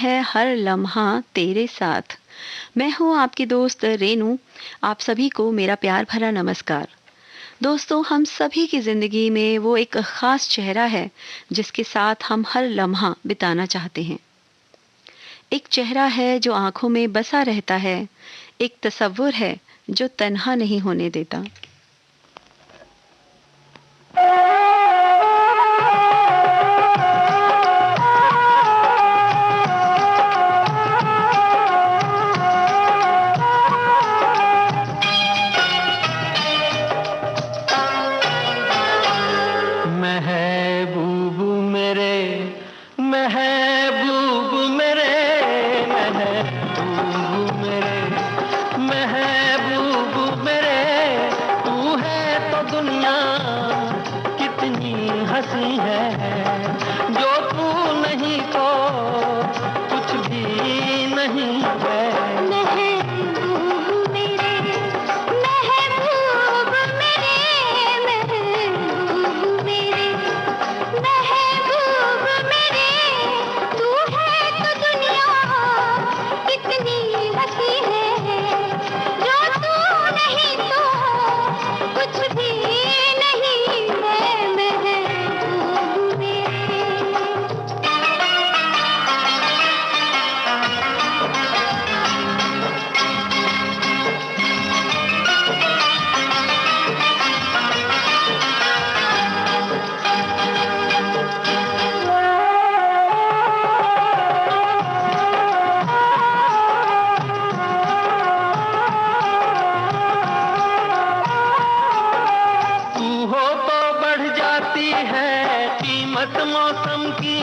है हर लम्हा तेरे साथ। मैं हूँ आपकी दोस्त रेनू। आप सभी को मेरा प्यार भरा नमस्कार। दोस्तों, हम सभी की ज़िंदगी में वो एक ख़ास चेहरा है जिसके साथ हम हर लम्हा बिताना चाहते हैं। एक चेहरा है जो आँखों में बसा रहता है, एक तसव्वुर है जो तन्हा नहीं होने देता। महबूब मेरे, महबूब मेरे, महबूब मेरे, महबूब मेरे, तू है तो दुनिया कितनी हंसी है। जो तू नहीं तो कुछ भी नहीं है। कीमत मौसम की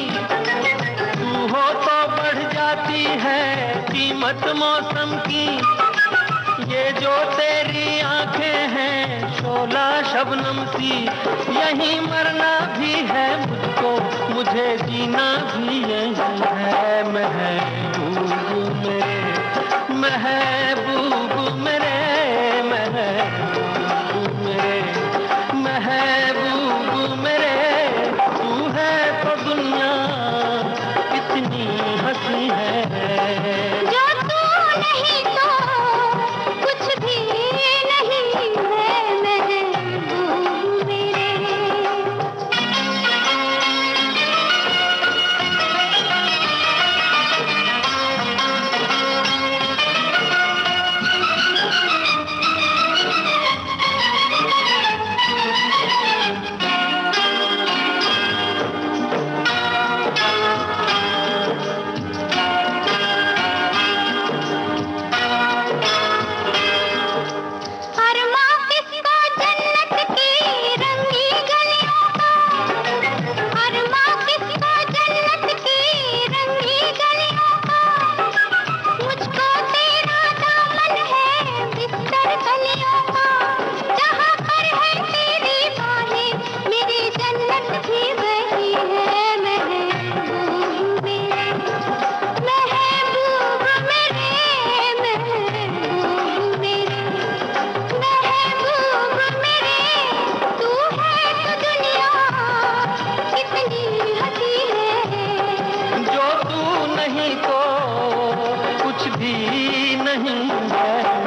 तू हो तो बढ़ जाती है कीमत मौसम की। ये जो तेरी आंखें हैं शोला शबनम सी, यहीं मरना भी है मुझको, मुझे जीना भी यही है। महबूब मेरे, महबूब मेरे, महबूब मेरे, महबूब मेरे, तू है तो दुनिया कितनी हंसी है। जो तू नहीं तो कुछ भी नहीं है।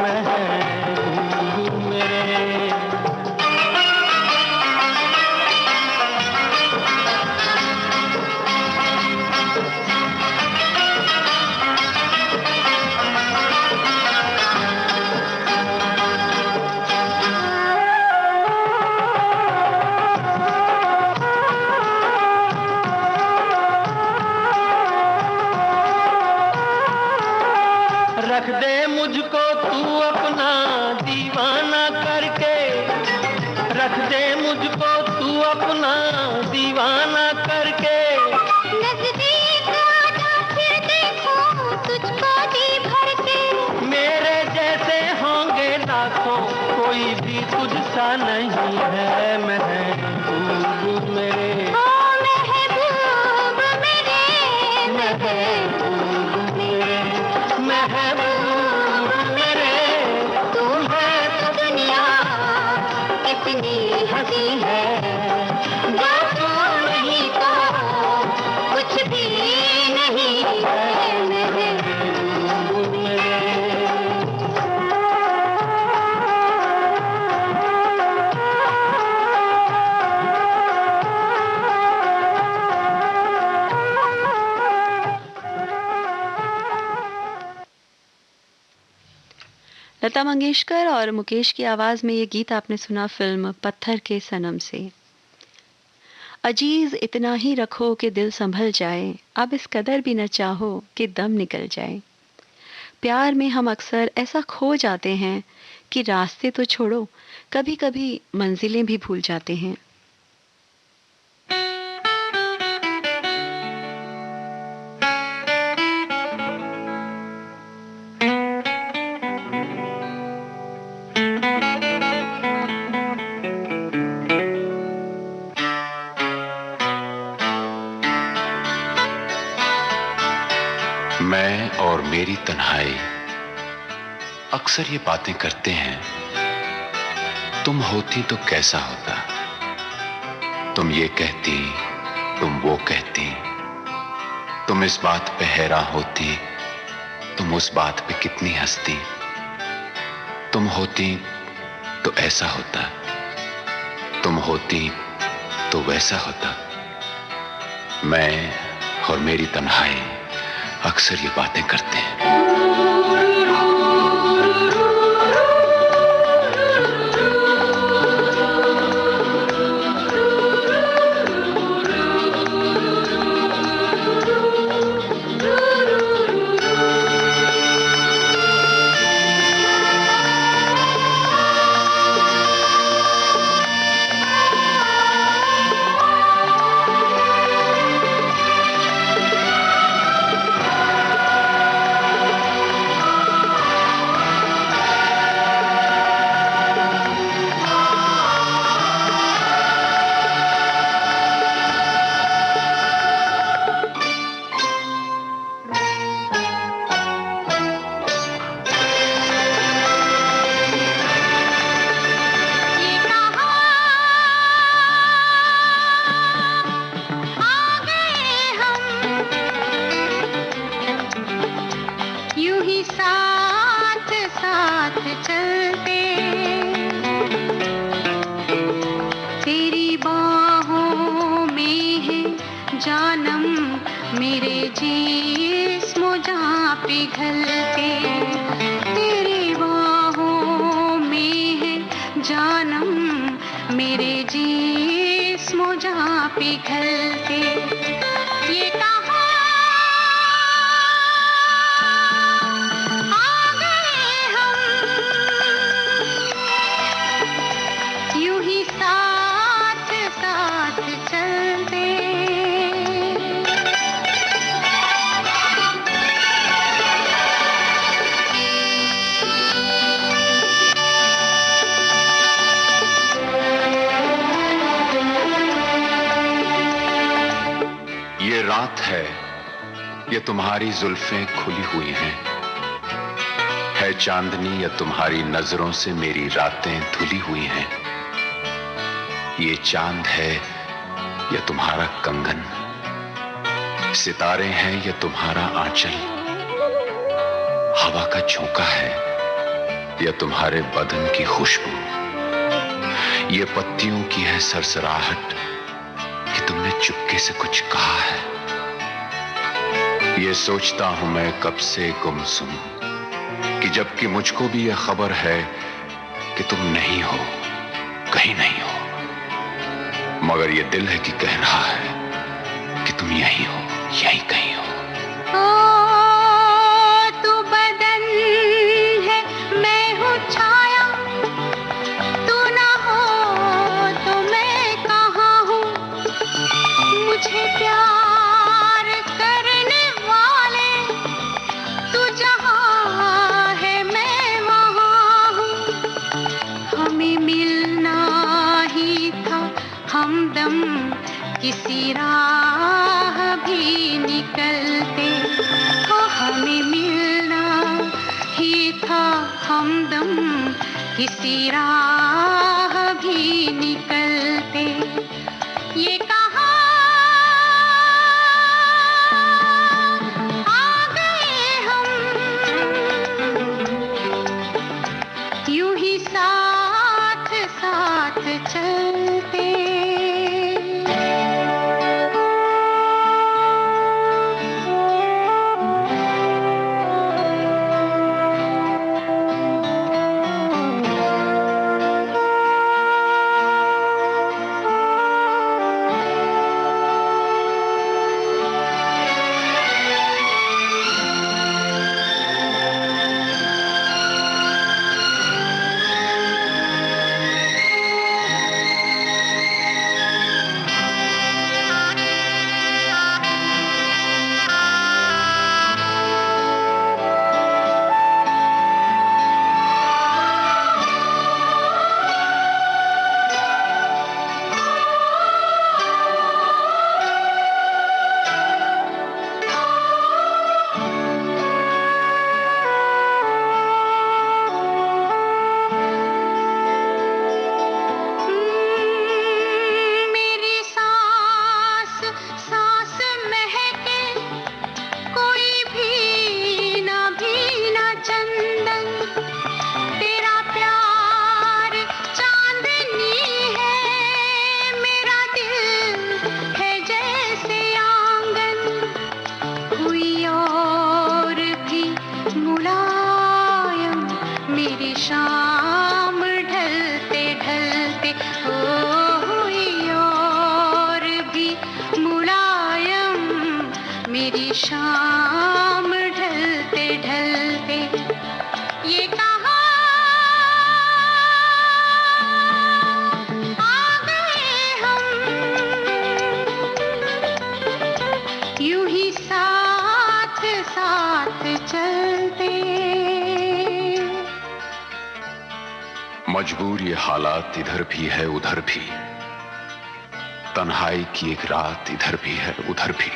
महबूब मेरे, रख दे मुझको तू अपना दीवाना करके, रख दे मुझको तू अपना दीवाना करके। नजदीक आजा फिर देखो तुझको जी भर के। मेरे जैसे होंगे लाखों, कोई भी तुझसा नहीं है। महबूब मेरे, ओ महबूब मेरे, महबूब मेरे, महबूब मेरे, तू है तो दुनिया कितनी हंसी है। जो तू नहीं तो कुछ भी नहीं है। लता मंगेशकर और मुकेश की आवाज़ में ये गीत आपने सुना फ़िल्म पत्थर के सनम से। अजीज इतना ही रखो कि दिल संभल जाए, अब इस कदर भी न चाहो कि दम निकल जाए। प्यार में हम अक्सर ऐसा खो जाते हैं कि रास्ते तो छोड़ो, कभी-कभी मंजिलें भी भूल जाते हैं। मैं और मेरी तन्हाई अक्सर ये बातें करते हैं, तुम होती तो कैसा होता, तुम ये कहती, तुम वो कहती, तुम इस बात पे हैरान होती, तुम उस बात पे कितनी हंसती, तुम होती तो ऐसा होता, तुम होती तो वैसा होता। मैं और मेरी तन्हाई अक्सर ये बातें करते हैं। ये कहाँ आ गए हम, यूं ही साथ साथ चलते, तेरी बाहों में है जानम, मेरे जिस्म जहाँ पिघलते, तेरी बाहों में है जानम, मेरे जिस्म जहाँ पिघलते। ये कहाँ आ गए हम, यूं ही साथ साथ चलते। ये रात है, ये तुम्हारी जुल्फें खुली हुई हैं, है चांदनी या तुम्हारी नजरों से मेरी रातें धुली हुई हैं। ये चांद है या तुम्हारा कंगन, सितारे हैं या तुम्हारा आंचल, हवा का झोंका है या तुम्हारे बदन की खुशबू, ये पत्तियों की है सरसराहट कि तुमने चुपके से कुछ कहा है। ये सोचता हूं मैं कब से गुमसुम कि जबकि मुझको भी यह खबर है कि तुम नहीं हो, कहीं नहीं हो, मगर ये दिल है कि कह रहा है कि तुम यहीं हो, यहीं कहीं हो। ओ तू बदन है, मैं हूँ छाया, तू ना हो तो मैं कहाँ हूँ, मुझे प्यार करने वाले, तू जहाँ है मैं वहाँ हूँ, हमें मिलना ही था हमदम, किसी राह भी निकलते, हो हमें मिलना ही था हमदम, किसी राह भी निकलते। ये कहाँ आ गए हम, यूं ही साथ साथ चलते। साथ चलते। मजबूर ये हालात इधर भी है उधर भी, तन्हाई की एक रात इधर भी है उधर भी।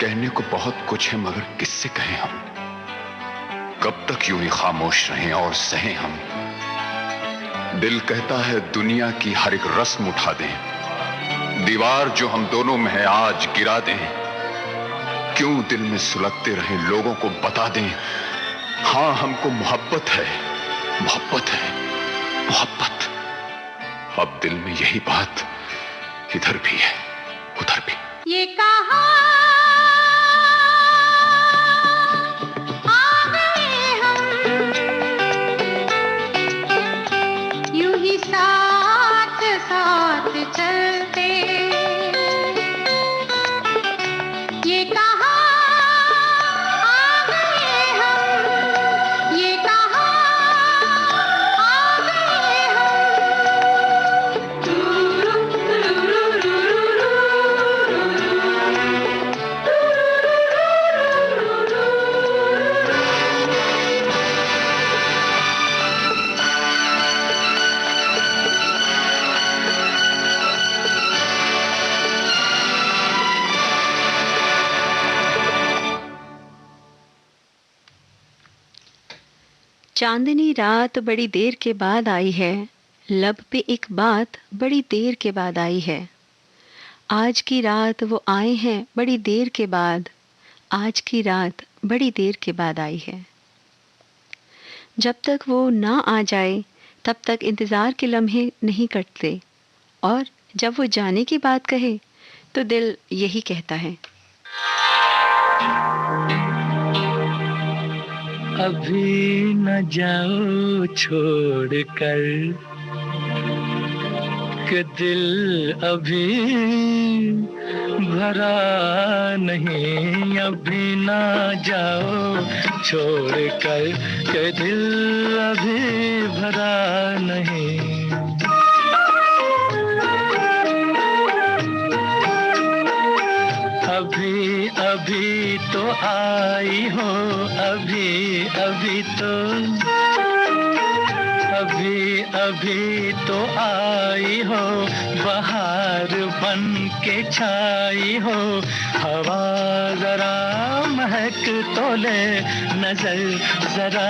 कहने को बहुत कुछ है मगर किससे कहें हम, कब तक यूं ही खामोश रहें और सहें हम। दिल कहता है दुनिया की हर एक रस्म उठा दें, दीवार जो हम दोनों में है आज गिरा दें। क्यों दिल में सुलगते रहें, लोगों को बता दें हां हमको मोहब्बत है, मोहब्बत है, मोहब्बत। अब दिल में यही बात इधर भी है उधर भी। ये कहा आ गए हम, यूं ही साथ साथ चलते। ये कहा आ गए हम, ये कहा आ गए चांदनी रात बड़ी देर के बाद आई है, लब पे एक बात बड़ी देर के बाद आई है। आज की रात वो आए हैं बड़ी देर के बाद, आज की रात बड़ी देर के बाद आई है। जब तक वो ना आ जाए तब तक इंतज़ार के लम्हे नहीं कटते, और जब वो जाने की बात कहे तो दिल यही कहता है। अभी न जाओ छोड़ कर कि दिल अभी भरा नहीं। अभी न जाओ छोड़ कर कि दिल अभी भरा नहीं। अभी अभी तो आई हो, अभी अभी तो, अभी अभी तो आई हो, बहार बन के छाई हो। हवा जरा महक तो ले, नजर जरा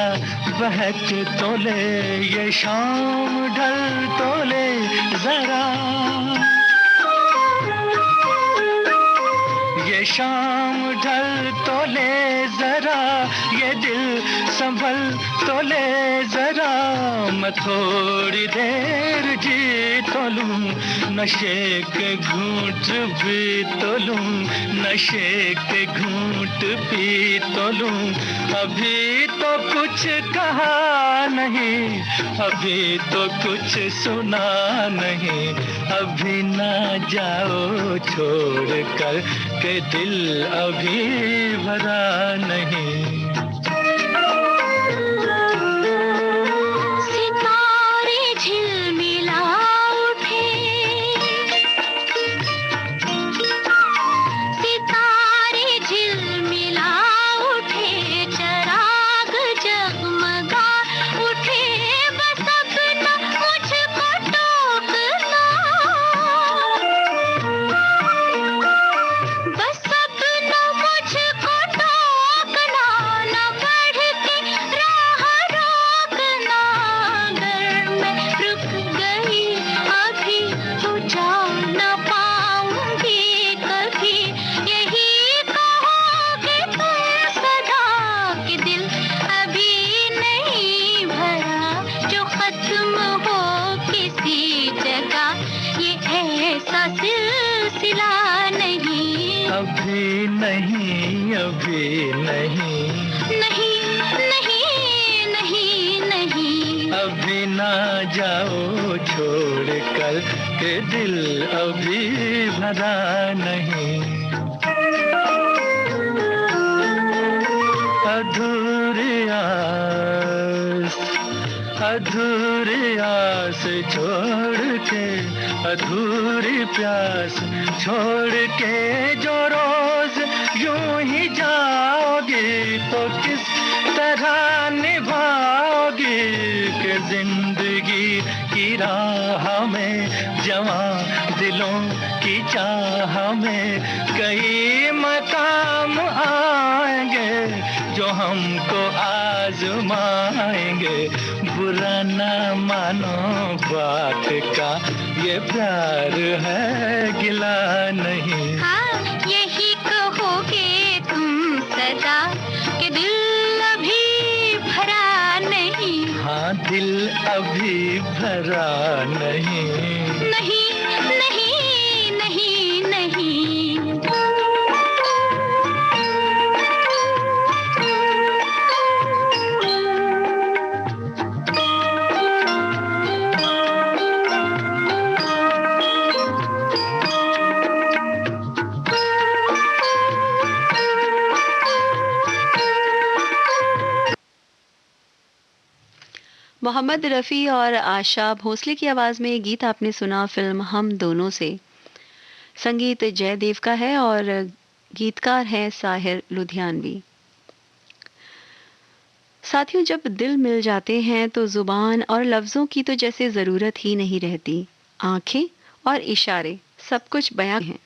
बहक तो ले, ये शाम ढल तो ले जरा, ये शाम ढल तो ले जरा, ये दिल संभल तो ले जरा। मैं थोड़ी देर जी तो लूं, नशे के घूंट भी तो लूं, नशे के घूंट पी तो लूं। अभी तो कुछ कहा नहीं, अभी तो कुछ सुना नहीं। अभी ना जाओ छोड़ कर के दिल अभी भरा नहीं। सितारे झिलमिला उठे, सितारे झिलमिला उठे, चराग जगमगा उठे। बस अपना मुझको टोकना, बस अपना मुझको टोकना, न बढ़ के राह रोकना। अगर मैं रुक गई अभी तो जा न पाऊंगी कभी, यही कहोगे तुम सदा कि दिल अभी नहीं भरा, जो खत्म हो किसी जगह ये ऐसा सिलसिला नहीं। अभी नहीं, अभी नहीं, नहीं नहीं नहीं नहीं, अभी ना जाओ छोड़ कर के दिल अभी भरा नहीं। अधूरी आस, अधूरी आस छोड़ के, अधूरी प्यास छोड़ के जो रोज यूं ही जाओ तो किस तरह निभाओगी कि जिंदगी की राह में जवां दिलों की चाह में कई मकाम आएंगे जो हमको आजमाएंगे। बुरा ना मानो बात का, ये प्यार है गिला नहीं। हाँ यही कहोगे तुम सदा कि दिल अभी भरा नहीं। हाँ दिल अभी भरा नहीं। नहीं नहीं नहीं नहीं। मोहम्मद रफ़ी और आशा भोसले की आवाज़ में ये गीत आपने सुना फिल्म हम दोनों से। संगीत जयदेव का है और गीतकार हैं साहिर लुधियानवी। साथियों, जब दिल मिल जाते हैं तो जुबान और लफ्ज़ों की तो जैसे ज़रूरत ही नहीं रहती। आंखें और इशारे सब कुछ बयां हैं।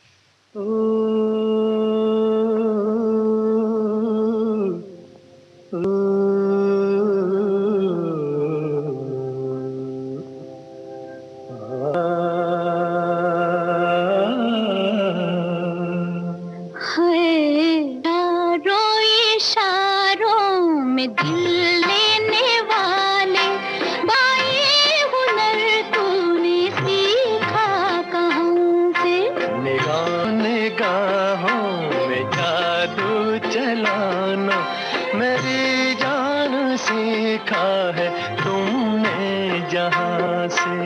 दिल लेने वाले बाए हुनर तूने सीखा कहाँ से। निगाहों में जादू चलाना मेरी जान सीखा है तुमने जहाँ से।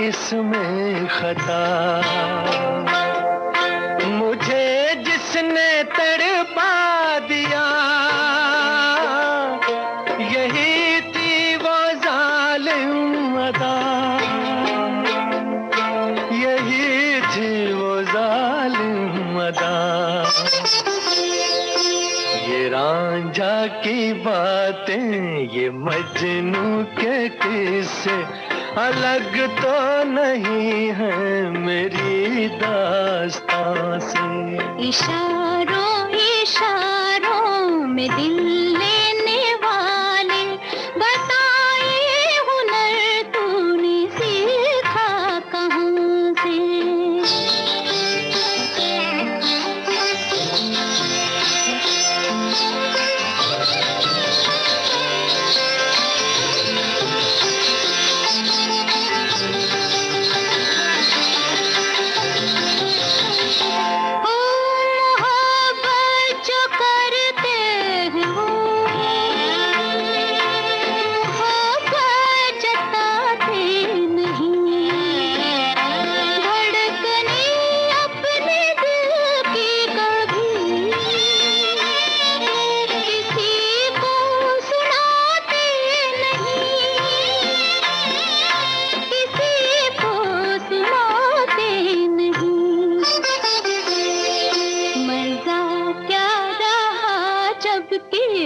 इसमें खता मुझे जिसने तड़पा दिया यही थी वो जालिम अदा, यही थी वो जालिम अदा। ये रांझा की बातें ये मजनू के किस्से अलग तो नहीं है मेरी दास्तां से। इशारों इशारों में दिल लेने वाले बताए हुनर तूने सीखा कहाँ से।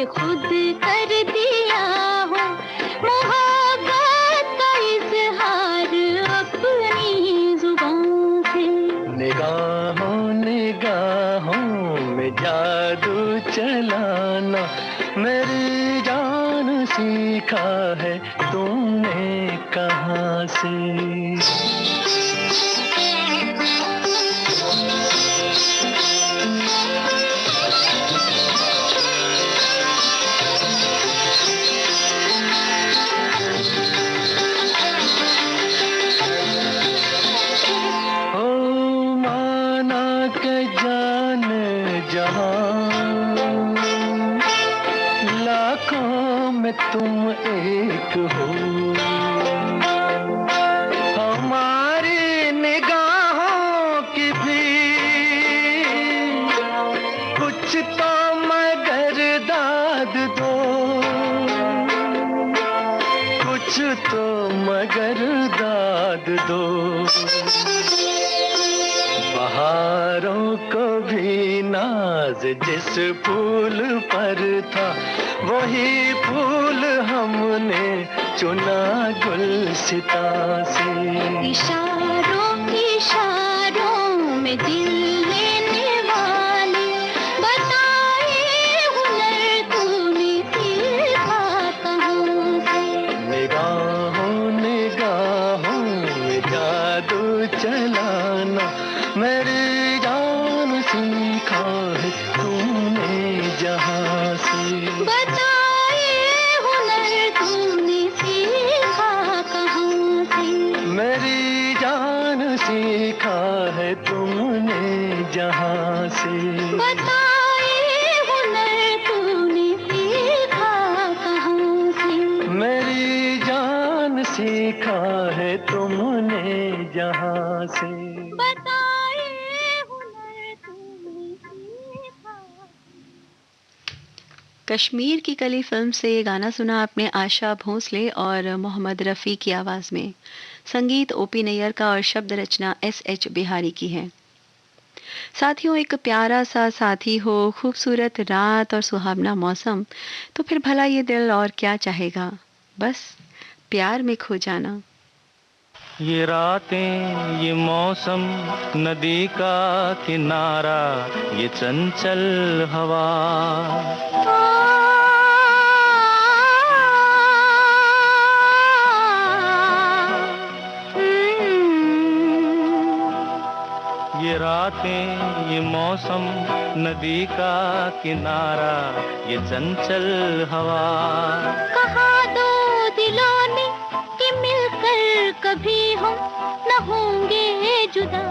खुद कर दिया हो मोहब्बत का इजहार अपनी जुबान से। निगाहों निगाहों में जादू चलाना मेरी जान सीखा है तुमने कहाँ से। लाखों में तुम एक हो हमारे दाद दो। बहारों को भी नाज जिस फूल पर था, वही फूल हमने चुना गुलसिता से। इशारों इशारों में दिल लेने वाले, बताए हुनर तूने सीखा कहाँ से। निगाहों निगाहों में जादू चलाना, मेरी जान सीखा है तूने जहाँ से। बताए हुनर तूने सीखा कहाँ से। मेरी जान सीखा है तुमने जहाँ से। बताए हुनर तूने सीखा कहाँ से। मेरी जान सीखा है तुमने जहाँ से। बताए हुनर तूने सीखा। कश्मीर की कली फिल्म से ये गाना सुना आपने आशा भोसले और मोहम्मद रफ़ी की आवाज़ में। संगीत ओपी नैयर का और शब्द रचना एस.एच. बिहारी की है। साथियों, एक प्यारा सा साथी हो, खूबसूरत रात और सुहावना मौसम, तो फिर भला ये दिल और क्या चाहेगा, बस प्यार में खो जाना। ये रातें, ये मौसम, नदी का किनारा, ये चंचल हवा। ये रातें, ये मौसम, नदी का किनारा, ये चंचल हवा। कहा दो दिलों ने कि मिलकर कभी हम न होंगे जुदा।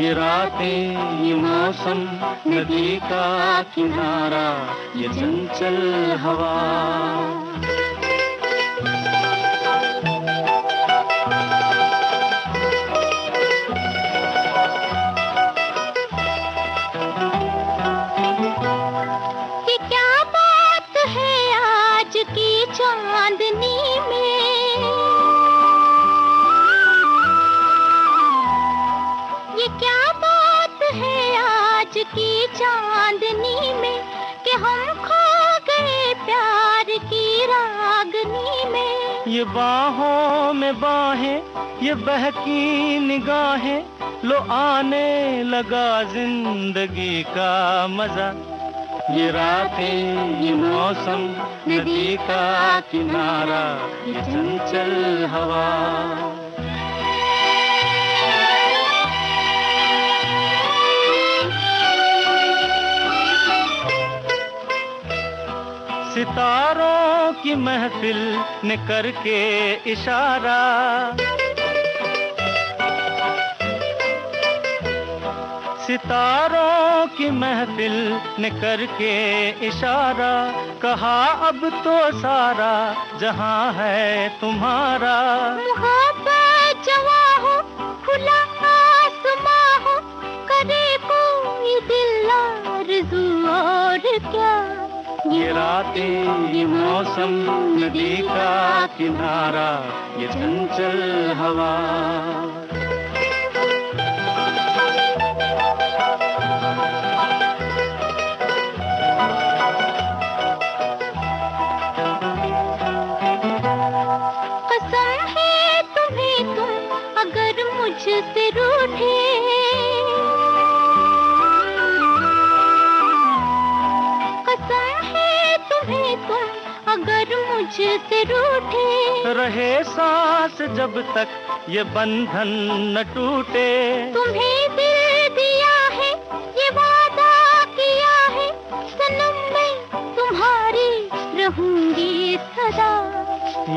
ये रातें, ये मौसम, नदी का किनारा, ये चंचल हवा। ये क्या बात है आज की चांदनी में, ये क्या बात है आज की चांदनी में, कि हम खो गए प्यार की रागनी में। ये बाहों में बाहें, ये बहकी निगाहें, लो आने लगा जिंदगी का मजा। ये रातें, ये मौसम, नदी का किनारा, ये चंचल हवा। सितारों की महफिल ने करके इशारा, सितारों की महफिल ने करके इशारा, कहा अब तो सारा जहां है तुम्हारा। मोहब्बत जवां हो, खुला आसमां हो, करे कोई दिल आरज़ू और क्या। ये रातें, ये मौसम, नदी का किनारा, ये चंचल हवा। कसम है तुम्हें तुम अगर मुझसे रूठे, कसम है तुम्हें तुम अगर मुझसे रूठे। रहे सांस जब तक ये बंधन न टूटे। तुम्हें दिल दिया है, ये वादा किया है, सनम मैं तुम्हारी रहूंगी सदा।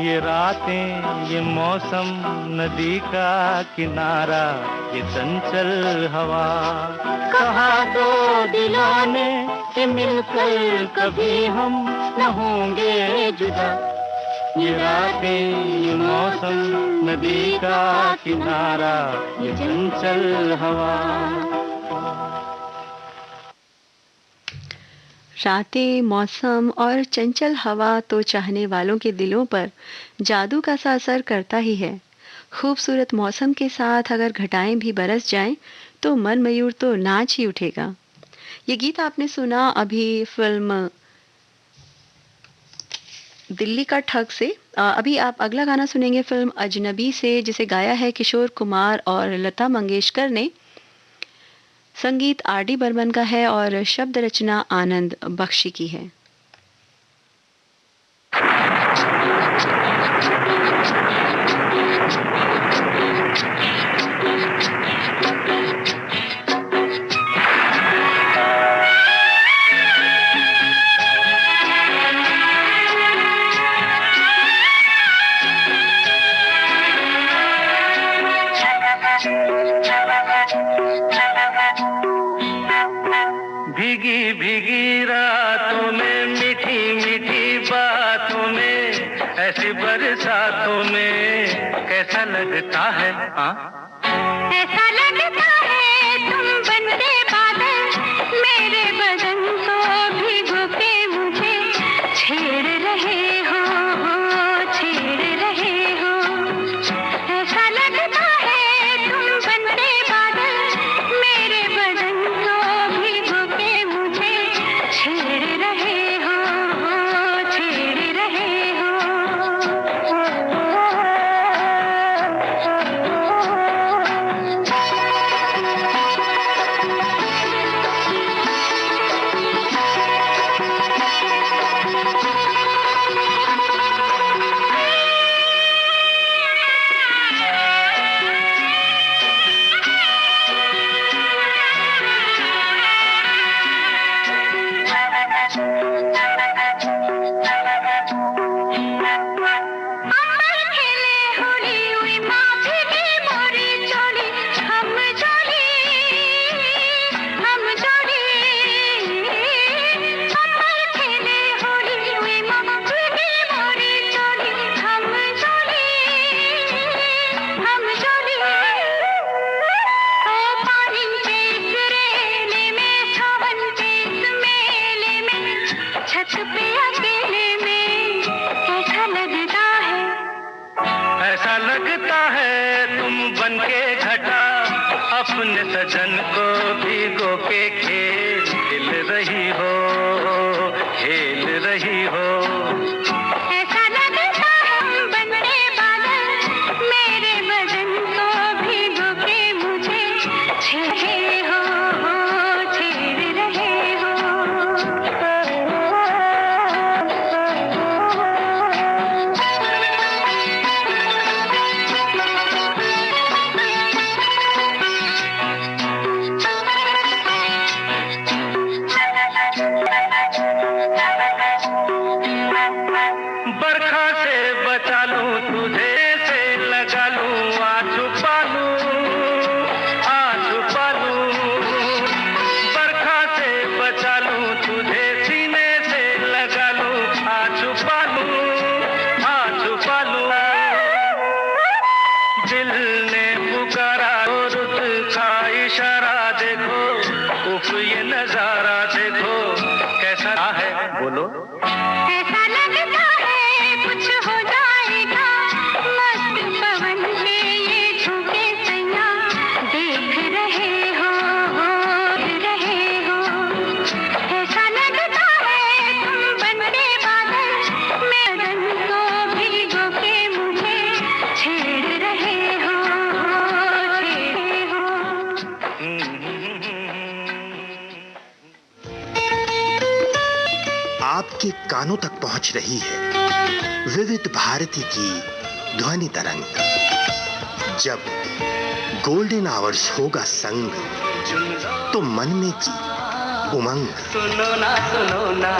ये रातें, ये मौसम, नदी का किनारा, ये चंचल हवा। कहा दो दिलों ने कि मिलकर कभी हम न होंगे जुदा। ये रातें, ये मौसम, नदी का किनारा, ये चंचल हवा। रातें, मौसम और चंचल हवा तो चाहने वालों के दिलों पर जादू का सा असर करता ही है। खूबसूरत मौसम के साथ अगर घटाएं भी बरस जाएं तो मन मयूर तो नाच ही उठेगा। ये गीत आपने सुना अभी फिल्म दिल्ली का ठग से। अभी आप अगला गाना सुनेंगे फिल्म अजनबी से, जिसे गाया है किशोर कुमार और लता मंगेशकर ने। संगीत आर डी बर्मन का है और शब्द रचना आनंद बख्शी की है। भीगी भीगी रातों में, मीठी मीठी बातों में, ऐसी बरसातों में कैसा लगता है? ऐसा लगता है तुम बनते बादल, मेरे बदन को भिगो के मुझे छेड़ रहे हो, छेड़ रहे हो। ऐसा लगता है तुम बनते बादल, मेरे बदन को भिगो के मुझे छेड़ रहे हो, छेड़ रहे हो। ऐसा लगता है तुम बनके घटा, अपने सजन को भिगो के खेल रही हो, खेल रही हो। ऐसा लगता है बनते बादल, मेरे बदन को भिगो के मुझे छेड़ हो, छेड़ रहे हो। बरखा से बचा लूं तुझे, से लगा लूं आ छुपा लूं, आ छुपा लूं। बरखा से बचा लूं तुझे, सीने से लगा लूं आ छुपा लूं, आ छुपा लूं। दिल ने पुकारा तो रुत का इशारा देखो, उफ ये नजारा देखो कैसा है, बोलो। ऐसा लगता है कुछ हो जाएगा, मस्त पवन के ये झोंके सैया देख रहे हो, रहे हो। ऐसा लगता है तुम बनते बादल, मेरे बदन को भिगो के मुझे छेड़ रहे हो, छेड़ हो। आपके कानों तक पहुंच रही है विविध भारती की ध्वनि तरंग। जब गोल्डन आवर्स होगा संग, तो मन में की उमंग। सुनो ना, सुनो ना,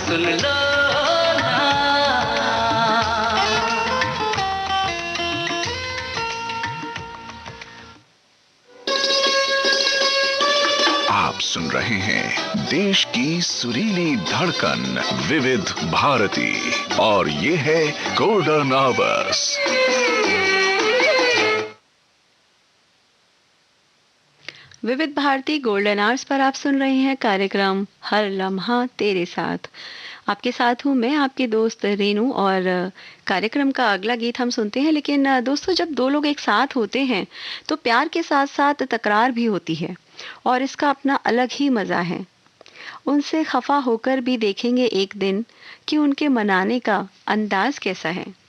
सुन लो ना। आप सुन रहे हैं देश की सुरीली धड़कन विविध भारती, और ये है गोल्डन आवर्स। विविध भारती गोल्डन आवर्स पर आप सुन रहे हैं कार्यक्रम हर लम्हा तेरे साथ। आपके साथ हूँ मैं, आपकी दोस्त रेनू। और कार्यक्रम का अगला गीत हम सुनते हैं। लेकिन दोस्तों, जब दो लोग एक साथ होते हैं तो प्यार के साथ साथ तकरार भी होती है, और इसका अपना अलग ही मज़ा है। उनसे खफा होकर भी देखेंगे एक दिन कि उनके मनाने का अंदाज कैसा है।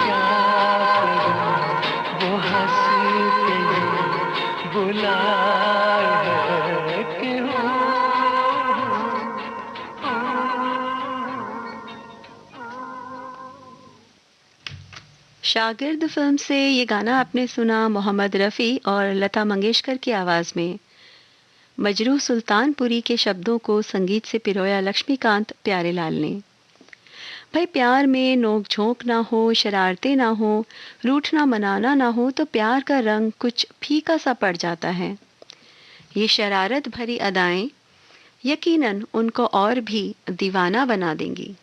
क्या करूं वो हंस के बुलाए है कि शागिर्द फिल्म से ये गाना आपने सुना मोहम्मद रफ़ी और लता मंगेशकर की आवाज़ में। मजरू सुल्तानपुरी के शब्दों को संगीत से पिरोया लक्ष्मीकांत प्यारेलाल ने। भाई प्यार में नोक झोंक ना हो, शरारतें ना हो, रूठना मनाना ना हो तो प्यार का रंग कुछ फीका सा पड़ जाता है। ये शरारत भरी अदाएं यकीनन उनको और भी दीवाना बना देंगी।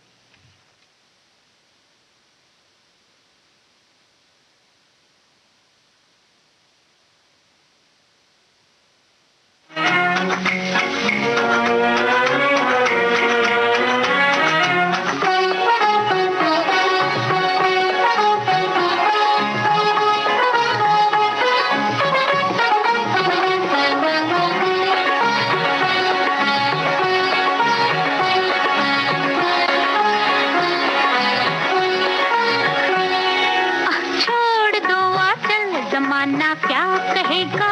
जमाना क्या कहेगा,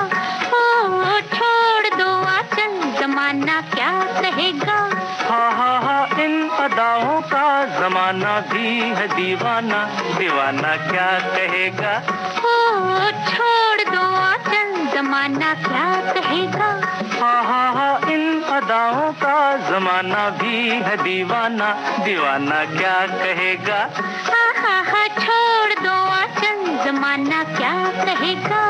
ओ छोड़ दो आंचल, जमाना क्या कहेगा। हा इन अदाओं का जमाना भी है दीवाना, दीवाना क्या कहेगा। ओ छोड़ दो आंचल, जमाना क्या कहेगा। हा इन अदाओं का जमाना भी है दीवाना, दीवाना क्या कहेगा। हा छोड़ दो आंचल, जमाना क्या कहेगा।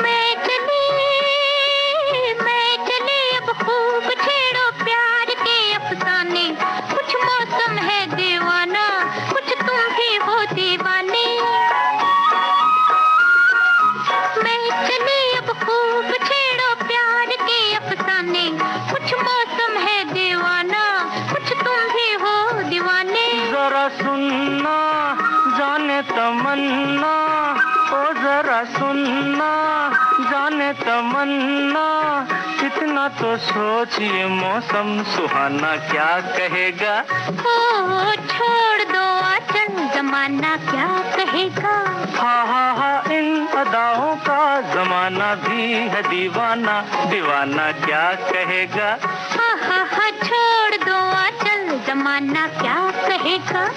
मैं चली अब खूब छेड़ो प्यार के अफसाने, कुछ मौसम है दीवाना, कुछ तुम भी हो दीवाने। मैं चली अब खूब छेड़ो प्यार के अफसाने, कुछ मौसम है दीवाना, कुछ तुम भी हो दीवाने। जरा सुनना जाने तमन्ना, ओ जरा सुनना जाने तमन्ना, इतना तो सोचिए मौसम सुहाना क्या कहेगा। ओ छोड़ दो आंचल, जमाना क्या कहेगा। हा इन अदाओं का जमाना भी है दीवाना, दीवाना क्या कहेगा। हा छोड़ दो आंचल, जमाना क्या कहेगा।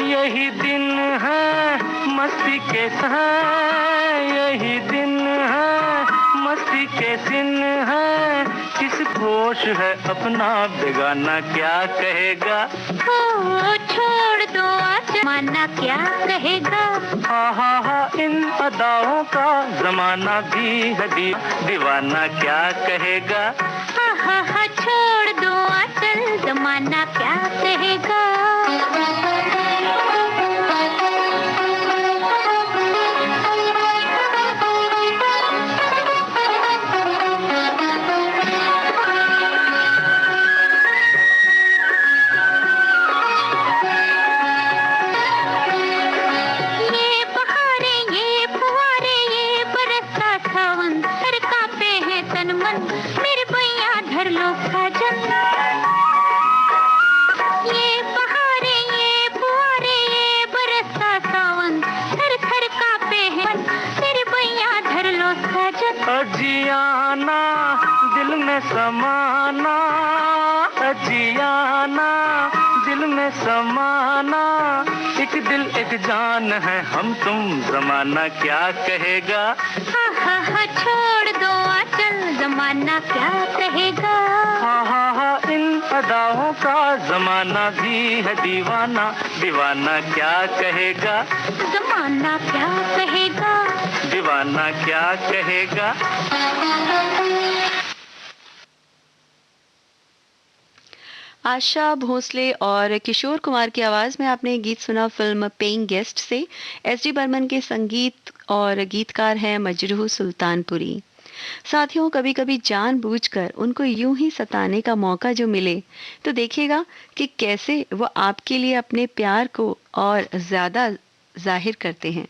यही दिन है मस्ती के यही दिन है मस्ती के दिन है, किस होश है अपना बेगाना क्या कहेगा। ओ छोड़ दो जमाना क्या कहेगा। हा इन अदाओं का जमाना भी है दीवाना क्या कहेगा। हा छोड़ दो आंचल, जमाना क्या कहेगा। मेरे भैया धर लो साजन, ये बहारे ये फुहारे ये बरसता सावन, थर थर कांपे हैं मेरे भैया धर लो साजन। अजियाना दिल में समाना, अजियाना दिल में समाना, एक एक दिल एक जान है हम तुम, जमाना क्या कहेगा? हा छोड़ दो आंचल, जमाना क्या कहेगा? हा इन अदाओं का जमाना भी है दीवाना, दीवाना क्या कहेगा? जमाना क्या कहेगा? दीवाना क्या कहेगा? आशा भोसले और किशोर कुमार की आवाज में आपने गीत सुना फिल्म पेइंग गेस्ट से। एस.डी. बर्मन के संगीत और गीतकार हैं मजरूह सुल्तानपुरी। साथियों, कभी कभी जानबूझकर उनको यूं ही सताने का मौका जो मिले तो देखिएगा कि कैसे वो आपके लिए अपने प्यार को और ज्यादा जाहिर करते हैं।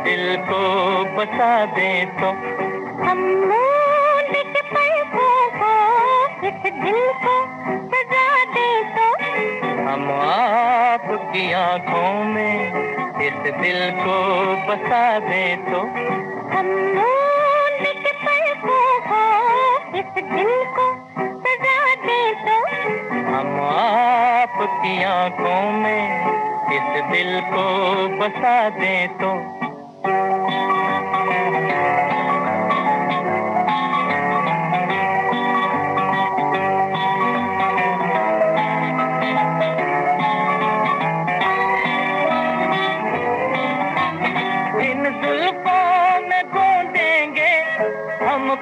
दिल को बसा दे तो हम मूंद के पलकों को इस दिल को सजा दे तो हम आपकी आंखों में इस दिल को बसा दे तो हम मूंद के पलकों को इस दिल को सजा दे तो हम आपकी आंखों में इस दिल को बसा दे तो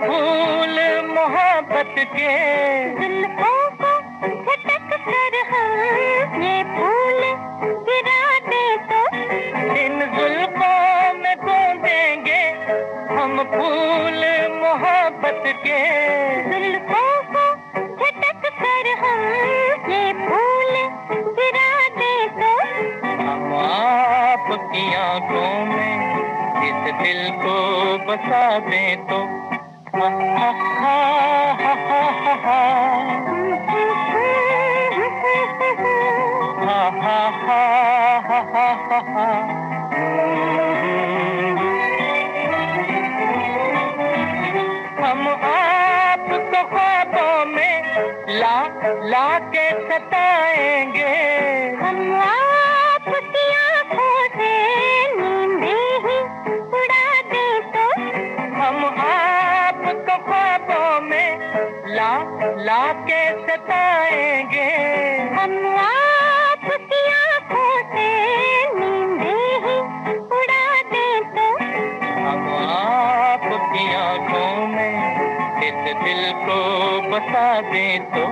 फूल मोहब्बत के जुल्फों को झटक कर हम ये फूल गिरा दे तो इन जुल्फों में गूंजेंगे हम फूल मोहब्बत के जुल्फों को झटक कर हम ये फूल गिरा दे तो हम आपकी आंखों में इस दिल को बसा दे तो ha ha ha ha ha ha ha ha ha ha हम आपको ख्वाबों में ला के सताएंगे हम आपकी आंखों से नींदें ही उड़ा दे तो हम आपको ख्वाबों में ला के सताएंगे हम आपकी आंखों से नींदें ही उड़ा दे तो हम आपकी आंखों में इस दिल को बसा दे तो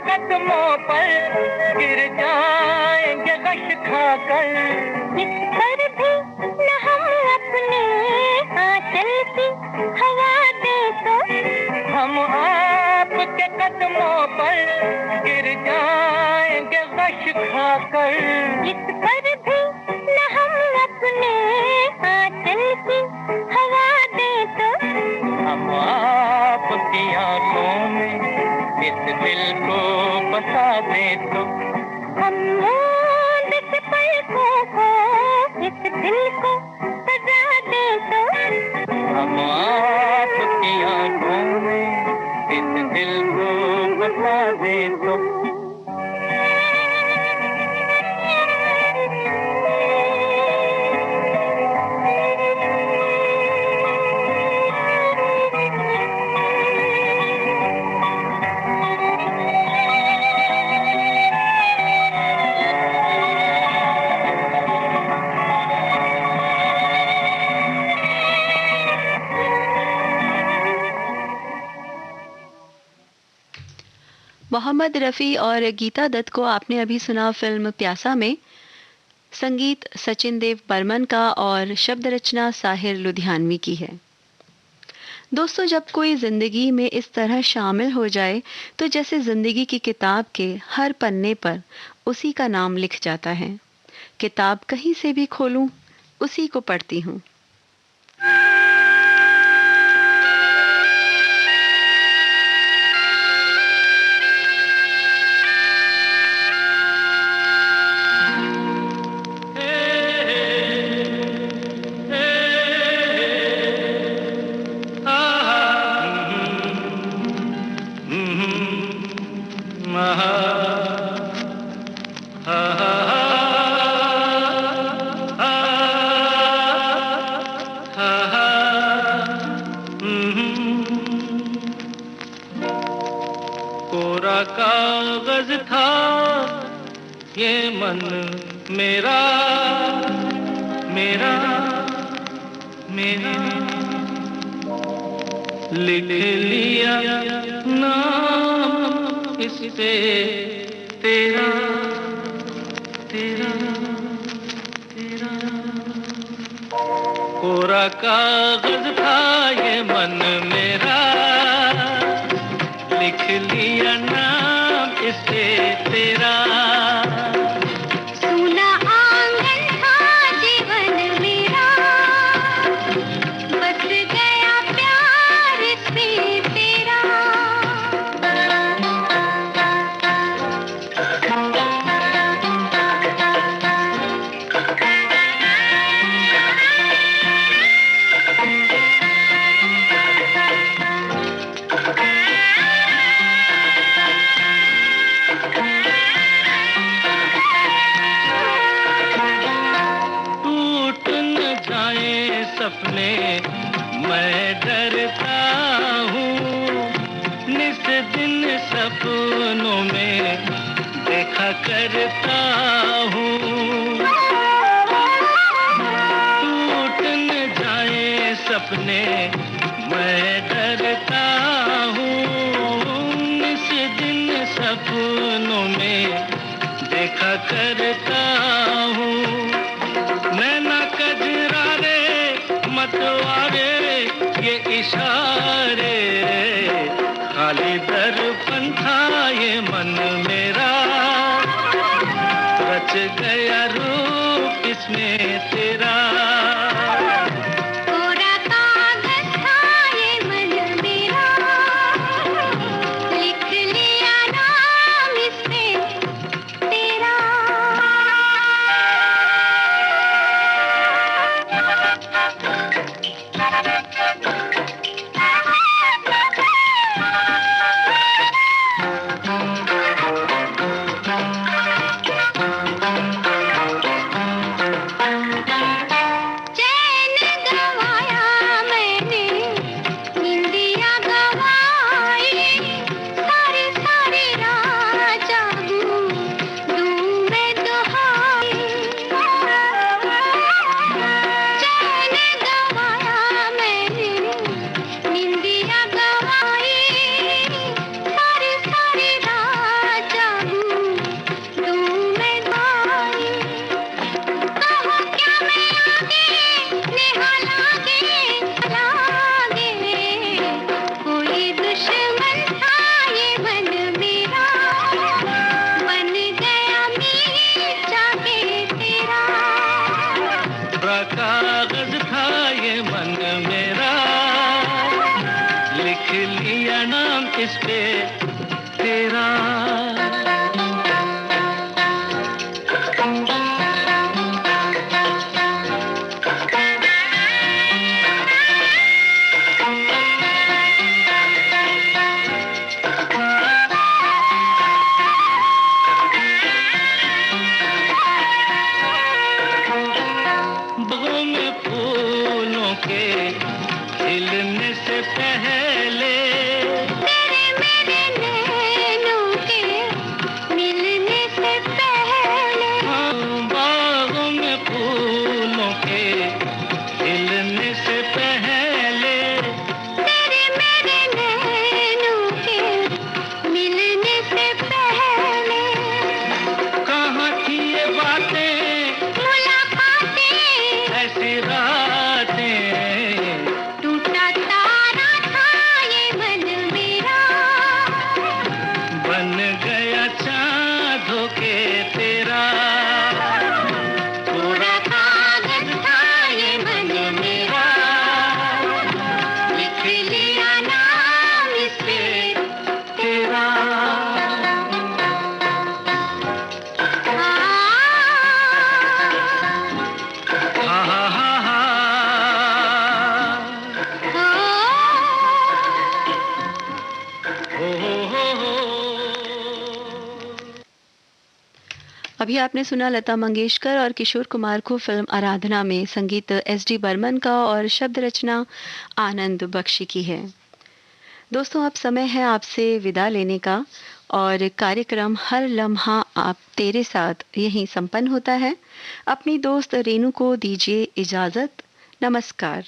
कदमों पर गिर जाएंगे गश खाकर इस पर भी न हम अपने आंचल की हवा दे तो हम आपके कदमों पर गिर जाएंगे गश खाकर। इस पर भी न हम अपने आंचल की हवा दें तो हम आपकी आंखों में इस दिल को बसा दें तो हम मूंद से पलकों को इस दिल को सजा दें तो हम आपकी आंखों में इस दिल को बसा दें तो मोहम्मद रफ़ी और गीता दत्त को आपने अभी सुना फिल्म प्यासा में। संगीत सचिन देव बर्मन का और शब्द रचना साहिर लुधियानवी की है। दोस्तों, जब कोई ज़िंदगी में इस तरह शामिल हो जाए तो जैसे ज़िंदगी की किताब के हर पन्ने पर उसी का नाम लिख जाता है। किताब कहीं से भी खोलूं, उसी को पढ़ती हूँ। कोरा कागज था ये मन मेरा मेरा मेरा लिख लिया नाम इस पे तेरा तेरा तेरा कोरा कागज था ये मन मेरा लिख लिया नाम इस पे तेरा सूना आंगन था जीवन मेरा बस गया प्यार से तेरा सपने मैं डरता हूँ निस दिन सपनों में देखा करता हूँ टूट न जाए सपने मैं डरता हूँ निस दिन सपनों में देखा करता हूँ नैना कजरारे मतवारे ये इशारे खाली दर्पण था ये मन मेरा रच गया रूप इसमें तेरा कोरा कागज था ये मन मेरा लिख लिया नाम इस पे तेरा अभी आपने सुना लता मंगेशकर और किशोर कुमार को फिल्म आराधना में, संगीत एस.डी. बर्मन का और शब्द रचना आनंद बख्शी की है। दोस्तों, अब समय है आपसे विदा लेने का और कार्यक्रम हर लम्हा आप तेरे साथ यहीं संपन्न होता है। अपनी दोस्त रेनू को दीजिए इजाजत। नमस्कार।